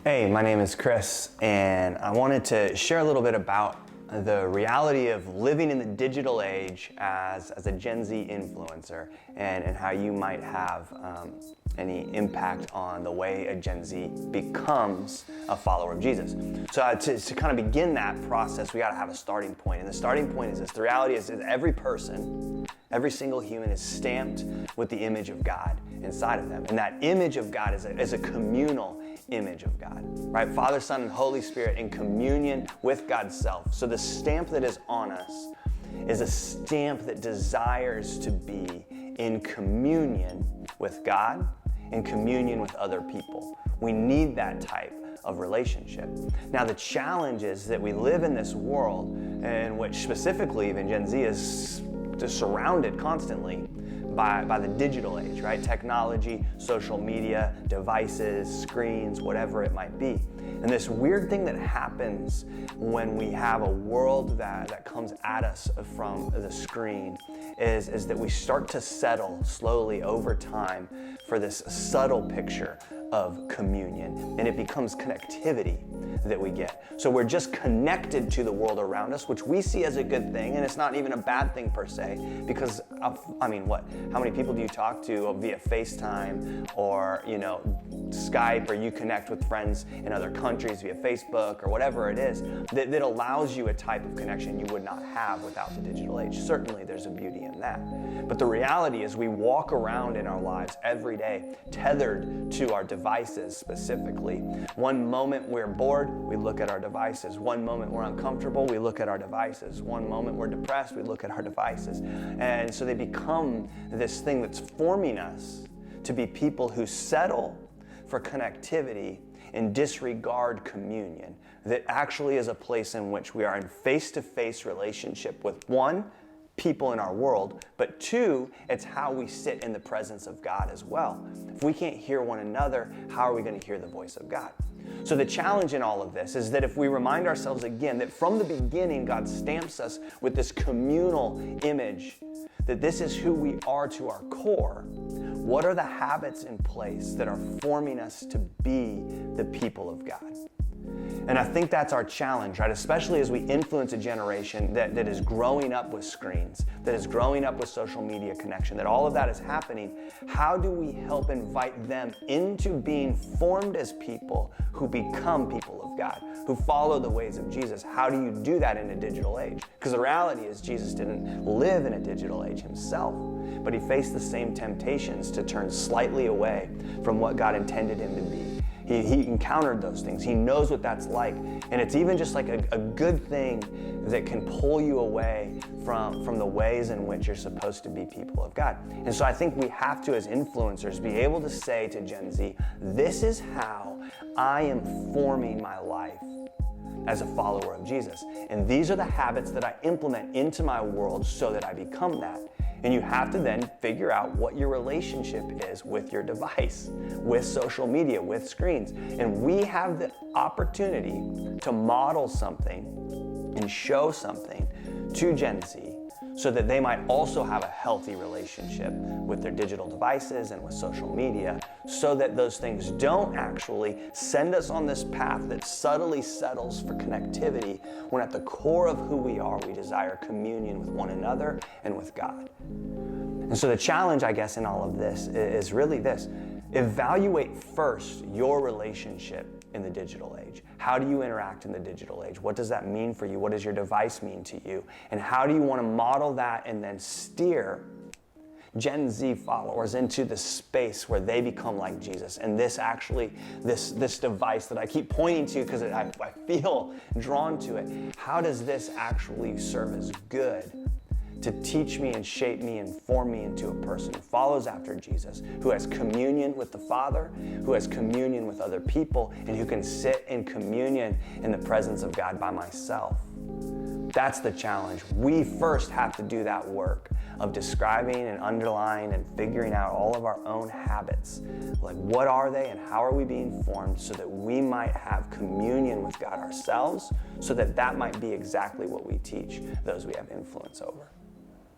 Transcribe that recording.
Hey, my name is Chris, and I wanted to share a little bit about the reality of living in the digital age as a Gen Z influencer and how you might have any impact on the way a Gen Z becomes a follower of Jesus. So to kind of begin that process, we got to have a starting point. And the starting point is this. The reality is that every person, every single human is stamped with the image of God inside of them. And that image of God is a communal image of God, right? Father, Son, and Holy Spirit in communion with God's self. So the stamp that is on us is a stamp that desires to be in communion with God, in communion with other people. We need that type of relationship. Now the challenge is that we live in this world in which specifically even Gen Z is just surrounded constantly by the digital age, right? Technology, social media, devices, screens, whatever it might be. And this weird thing that happens when we have a world that comes at us from the screen is that we start to settle slowly over time for this subtle picture of communion, and it becomes connectivity that we get. So we're just connected to the world around us, which we see as a good thing, and it's not even a bad thing per se, because how many people do you talk to via FaceTime or Skype, or you connect with friends in other countries via Facebook or whatever it is that allows you a type of connection you would not have without the digital age. Certainly there's a beauty in that. But the reality is we walk around in our lives every day tethered to our devices specifically. One moment we're bored, we look at our devices. One moment we're uncomfortable, we look at our devices. One moment we're depressed, we look at our devices. And so they become this thing that's forming us to be people who settle for connectivity and disregard communion. That actually is a place in which we are in face-to-face relationship with one, people in our world, but two, it's how we sit in the presence of God as well. If we can't hear one another, how are we going to hear the voice of God? So the challenge in all of this is that if we remind ourselves again that from the beginning God stamps us with this communal image, that this is who we are to our core, what are the habits in place that are forming us to be the people of God? And I think that's our challenge, right? Especially as we influence a generation that is growing up with screens, that is growing up with social media connection, that all of that is happening. How do we help invite them into being formed as people who become people of God, who follow the ways of Jesus? How do you do that in a digital age? Because the reality is Jesus didn't live in a digital age himself, but he faced the same temptations to turn slightly away from what God intended him to be. He encountered those things. He knows what that's like. And it's even just like a good thing that can pull you away from the ways in which you're supposed to be people of God. And so I think we have to, as influencers, be able to say to Gen Z, this is how I am forming my life as a follower of Jesus. And these are the habits that I implement into my world so that I become that. And you have to then figure out what your relationship is with your device, with social media, with screens. And we have the opportunity to model something and show something to Gen Z so that they might also have a healthy relationship with their digital devices and with social media, so that those things don't actually send us on this path that subtly settles for connectivity, when at the core of who we are, we desire communion with one another and with God. And so the challenge, I guess, in all of this is really this. Evaluate first your relationship in the digital age. How do you interact in the digital age? What does that mean for you? What does your device mean to you? And how do you want to model that and then steer Gen Z followers into the space where they become like Jesus? And this device that I keep pointing to because I feel drawn to it, how does this actually serve as good to teach me and shape me and form me into a person who follows after Jesus, who has communion with the Father, who has communion with other people, and who can sit in communion in the presence of God by myself? That's the challenge. We first have to do that work of describing and underlying and figuring out all of our own habits. Like, what are they and how are we being formed so that we might have communion with God ourselves, so that that might be exactly what we teach those we have influence over.